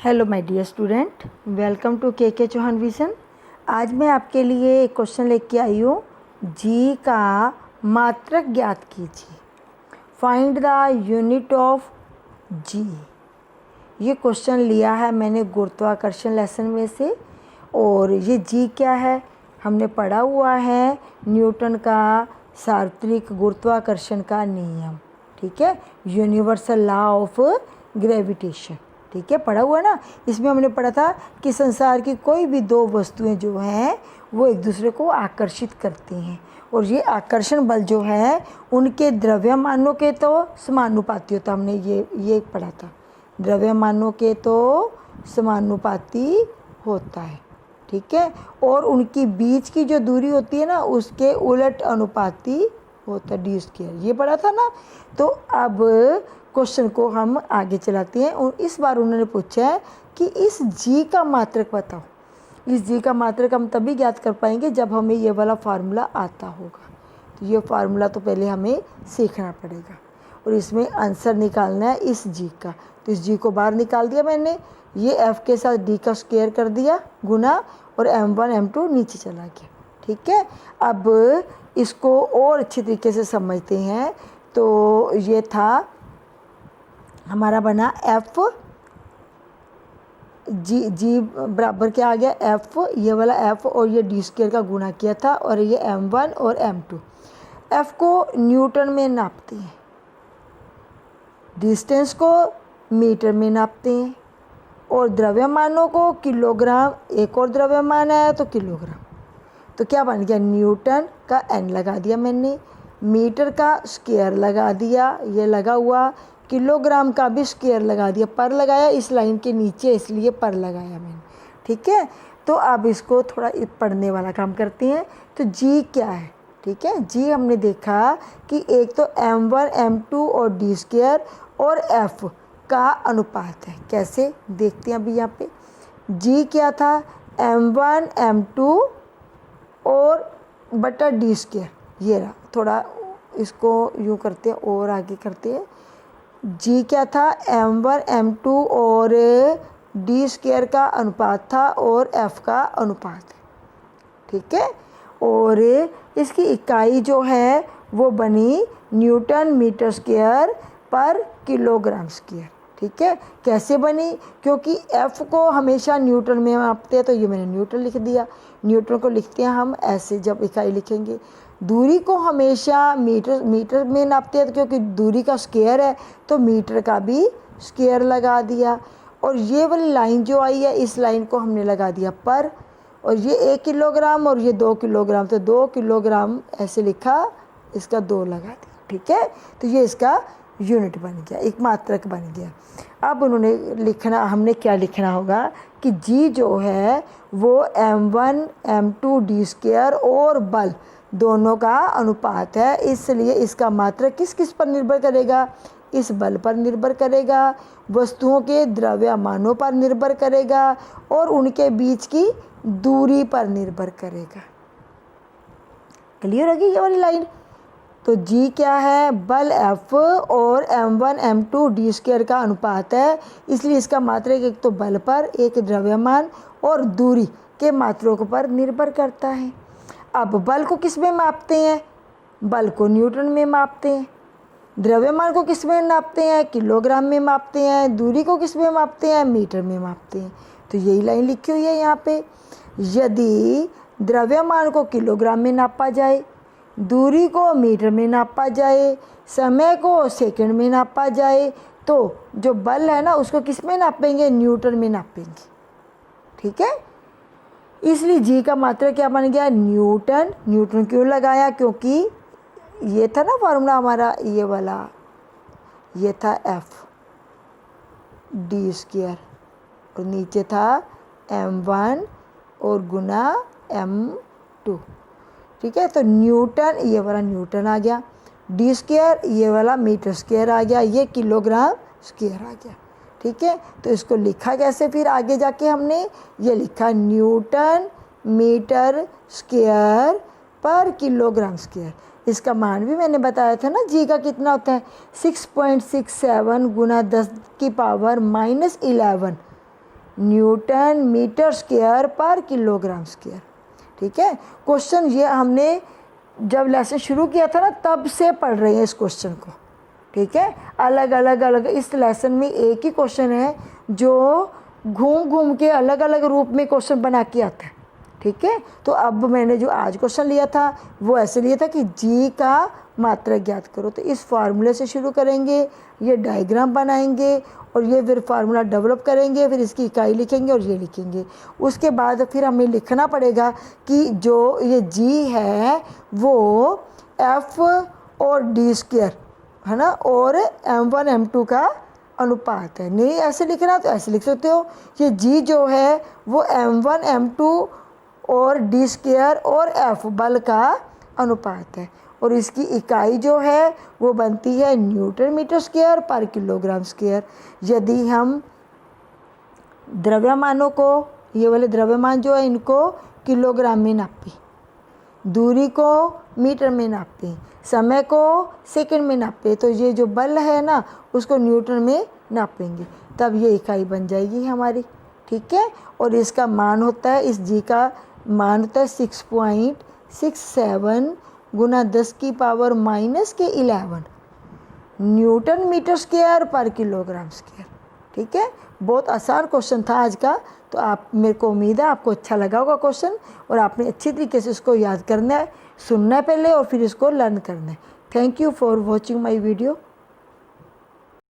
Hello my dear student, welcome to K Chauhan vision. आज मैं आपके लिए एक क्वेश्चन लेके आई हूँ। जी का मात्रक ज्ञात कीजिए, फाइंड द यूनिट ऑफ जी। ये क्वेश्चन लिया है मैंने गुरुत्वाकर्षण लेसन में से। और ये जी क्या है, हमने पढ़ा हुआ है न्यूटन का सार्वत्रिक गुरुत्वाकर्षण का नियम, ठीक है, यूनिवर्सल लॉ ऑफ ग्रेविटेशन, ठीक है, पढ़ा हुआ ना। इसमें हमने पढ़ा था कि संसार की कोई भी दो वस्तुएं जो हैं वो एक दूसरे को आकर्षित करती हैं, और ये आकर्षण बल जो है उनके द्रव्यमानों के तो समानुपाती होता। हमने ये पढ़ा था, द्रव्यमानों के तो समानुपाती होता है, ठीक है, और उनकी बीच की जो दूरी होती है ना उसके उलट अनुपाती होता है, डी स्क्वायर, ये पढ़ा था ना। तो अब क्वेश्चन को हम आगे चलाते हैं। और इस बार उन्होंने पूछा है कि इस जी का मात्रक बताओ। इस जी का मात्रक हम तभी ज्ञात कर पाएंगे जब हमें ये वाला फार्मूला आता होगा। तो ये फार्मूला तो पहले हमें सीखना पड़ेगा और इसमें आंसर निकालना है इस जी का। तो इस जी को बाहर निकाल दिया मैंने, ये एफ के साथ डी का स्क्वायर कर दिया गुना, और m1 m2 नीचे चला गया, ठीक है। अब इसको और अच्छे तरीके से समझते हैं। तो ये था हमारा बना एफ जी बराबर क्या आ गया, एफ, ये वाला एफ और ये डी स्क्वायर का गुणा किया था, और ये m1 और m2। एफ को न्यूटन में नापते हैं, डिस्टेंस को मीटर में नापते हैं, और द्रव्यमानों को किलोग्राम, एक और द्रव्यमान आया तो किलोग्राम। तो क्या बन गया, न्यूटन का n लगा दिया मैंने, मीटर का स्क्वायर लगा दिया, ये लगा हुआ, किलोग्राम का भी स्क्वायर लगा दिया, पर लगाया इस लाइन के नीचे इसलिए पर लगाया मैंने, ठीक है। तो अब इसको थोड़ा पढ़ने वाला काम करते हैं। तो जी क्या है, ठीक है, जी हमने देखा कि एक तो m1 m2 और डी स्क्वायर और f का अनुपात है। कैसे देखते हैं अभी यहाँ पे, जी क्या था, m1 m2 और बटा डी स्क्वायर, ये रहा। थोड़ा इसको यूँ करते हैं और आगे करते हैं। जी क्या था, m1 m2 और डी स्क्वायर का अनुपात था और f का अनुपात है, ठीक है। और इसकी इकाई जो है वो बनी न्यूटन मीटर स्क्वायर पर किलोग्राम स्क्वायर, ठीक है। कैसे बनी, क्योंकि f को हमेशा न्यूटन में मापते हैं, तो ये मैंने न्यूटन लिख दिया। न्यूटन को लिखते हैं हम ऐसे जब इकाई लिखेंगे। दूरी को हमेशा मीटर में नापते हैं, क्योंकि दूरी का स्क्वायर है तो मीटर का भी स्क्वायर लगा दिया। और ये वाली लाइन जो आई है इस लाइन को हमने लगा दिया पर, और ये 1 किलोग्राम और ये 2 किलोग्राम, तो 2 किलोग्राम ऐसे लिखा, इसका 2 लगा दिया, ठीक है। तो ये इसका यूनिट बन गया, एक मात्रक बन गया। अब उन्होंने लिखना, हमने क्या लिखना होगा कि जी जो है वो m1 m2 डी स्क्वायर और बल दोनों का अनुपात है, इसलिए इसका मात्रक किस किस पर निर्भर करेगा, इस बल पर निर्भर करेगा, वस्तुओं के द्रव्यमानों पर निर्भर करेगा, और उनके बीच की दूरी पर निर्भर करेगा। क्लियर होगी ये वाली लाइन। तो जी क्या है, बल F और m1 m2 डी स्क्वायर का अनुपात है, इसलिए इसका मात्रक एक तो बल पर, एक द्रव्यमान और दूरी के मात्रकों पर निर्भर करता है। अब बल को किस में मापते हैं, बल को न्यूटन में मापते हैं। द्रव्यमान को किस में नापते हैं, किलोग्राम में मापते हैं। दूरी को किस में मापते हैं, मीटर में मापते हैं। तो यही लाइन लिखी हुई है यहाँ पे। यदि द्रव्यमान को किलोग्राम में नापा जाए, दूरी को मीटर में नापा जाए, समय को सेकंड में नापा जाए, तो जो बल है ना उसको किस में नापेंगे, न्यूटन में नापेंगे, ठीक है। इसलिए जी का मात्रक क्या बन गया, न्यूटन। न्यूटन क्यों लगाया, क्योंकि ये था ना फार्मूला हमारा, ये वाला, ये था एफ डी स्क्वायर और नीचे था m1 और गुना m2, ठीक है। तो न्यूटन, ये वाला न्यूटन आ गया, डी स्क्वायर ये वाला मीटर स्क्वायर आ गया, ये किलोग्राम स्क्वायर आ गया, ठीक है। तो इसको लिखा कैसे फिर आगे जाके हमने ये लिखा न्यूटन मीटर स्क्वायर पर किलोग्राम स्क्वायर। इसका मान भी मैंने बताया था ना, जी का कितना होता है, 6.67 गुना 10 की पावर -11 न्यूटन मीटर स्क्वायर पर किलोग्राम स्क्वायर। ठीक है, क्वेश्चन ये हमने जब लेसन शुरू किया था ना तब से पढ़ रहे हैं इस क्वेश्चन को। ठीक है, अलग अलग इस लेसन में एक ही क्वेश्चन है जो घूम घूम के अलग अलग रूप में क्वेश्चन बना के आता है। ठीक है, तो अब मैंने जो आज क्वेश्चन लिया था वो ऐसे लिया था कि जी का मात्रक ज्ञात करो। तो इस फार्मूले से शुरू करेंगे, ये डायग्राम बनाएंगे और ये फिर फार्मूला डेवलप करेंगे, फिर इसकी इकाई लिखेंगे और ये लिखेंगे। उसके बाद फिर हमें लिखना पड़ेगा कि जो ये जी है वो एफ और डी स्क्वायर है ना, और m1 m2 का अनुपात है। नहीं ऐसे लिखना तो ऐसे लिख सकते हो, ये जी जो है वो m1 m2 और डी स्क्वायर और एफ बल का अनुपात है, और इसकी इकाई जो है वो बनती है न्यूटन मीटर स्क्वायर पर किलोग्राम स्क्वायर। यदि हम द्रव्यमानों को, ये वाले द्रव्यमान जो है इनको किलोग्राम में नापें, दूरी को मीटर में नापें, समय को सेकंड में नापें, तो ये जो बल है ना उसको न्यूटन में नापेंगे, तब ये इकाई बन जाएगी हमारी। ठीक है, और इसका मान होता है, इस जी का मान होता है 6.67 गुना 10 की पावर -11 न्यूटन मीटर स्क्वायर पर किलोग्राम स्क्वायर। ठीक है, बहुत आसान क्वेश्चन था आज का। तो आप, मेरे को उम्मीद है आपको अच्छा लगा होगा क्वेश्चन, और आपने अच्छी तरीके से इसको याद करना है, सुनना है पहले और फिर इसको लर्न करना है। Thank you for watching my video.